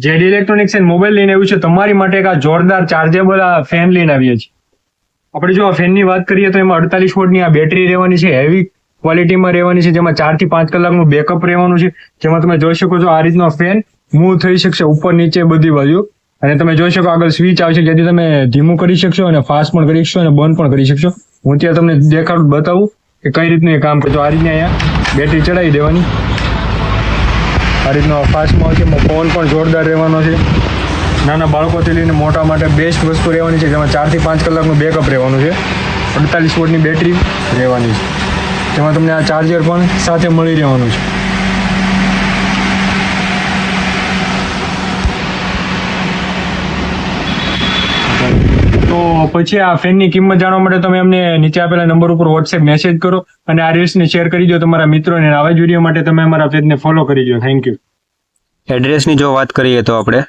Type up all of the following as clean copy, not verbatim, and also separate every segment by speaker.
Speaker 1: Zed electronics and mobile લઈને આવ્યું છે તમારી માટે એક આ જોરદાર ચાર્જેબલ આ ફેન લઈને આવીએ છીએ. આપણે જો આ ફેનની વાત કરીએ તો એમાં 48 વોટની આ બેટરી રહેવાની છે, હેવી ક્વોલિટીમાં રહેવાની છે, જેમાં 4 થી 5 કલાકનું બેકઅપ રહેવાનું છે, જેમાં તમે જોઈ શકો છો આ રીતનો ફેન મૂવ થઈ શકશે ઉપર નીચે બધી બાજુ. અને તમે જોઈ શકો આગળ સ્વિચ આવશે જેથી તમે ધીમું કરી શકશો અને ફાસ્ટ પણ કરી શકશો અને બંધ પણ કરી શકશો. હું ત્યાં તમને બતાવું કે કઈ રીતનું એ કામ કરે. તો આ રીતની અહીંયા બેટરી ચડાવી દેવાની, આ રીતનો ફાસ્ટમાં આવશે. ફોન પણ જોરદાર રહેવાનો છે. નાના બાળકોથી લઈને મોટા માટે બેસ્ટ વસ્તુ રહેવાની છે, જેમાં 4 થી 5 કલાકનું બેકઅપ રહેવાનું છે. 48 વોટની બેટરી રહેવાની છે, તેમાં તમને આ ચાર્જર પણ સાથે મળી રહેવાનું છે. તો પછી આ ફેનની કિંમત જાણવા માટે તમે અમને નીચે આપેલા નંબર ઉપર વોટ્સએપ મેસેજ કરો અને આ રીલ્સને શેર કરી દો તમારા મિત્રોને. આવા જ વિડીયો માટે તમે અમારા પેજને ફોલો કરી દો. Thank you.
Speaker 2: એડ્રેસની જો વાત કરીએ તો આપણે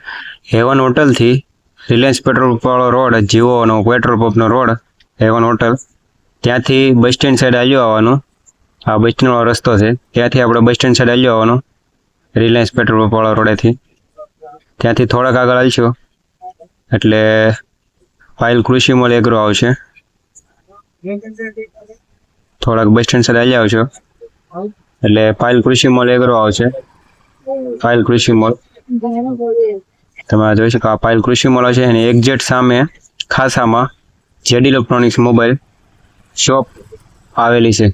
Speaker 2: હેવન હોટલથી રિલાયન્સ પેટ્રોલ પંપવાળો રોડ, જીઓનો પેટ્રોલ પંપનો રોડ, હેવન હોટલ, ત્યાંથી બસ સ્ટેન્ડ સાઈડ આવ્યો આવવાનું. આ બસ સ્ટેન્ડવાળો રસ્તો છે, ત્યાંથી આપણે બસ સ્ટેન્ડ સાઈડ આવ્યો આવવાનું રિલાયન્સ પેટ્રોલ પંપવાળા રોડેથી. ત્યાંથી થોડાક આગળ આવીશું એટલે પાયલ કૃષિ મોલ એગ્રો આવશે. થોડાક બસ સ્ટેન્ડ સાઈડ આવી આવશો એટલે પાયલ કૃષિ મોલ એગ્રો આવશે. પાયલ કૃષિ મોલ તમે જોઈ શકો, આ પાયલ કૃષિ મોલ છે અને એક્ઝેક્ટ સામે ખાસામાં જેડ ઇલેક્ટ્રોનિક્સ મોબાઈલ શોપ આવેલી છે.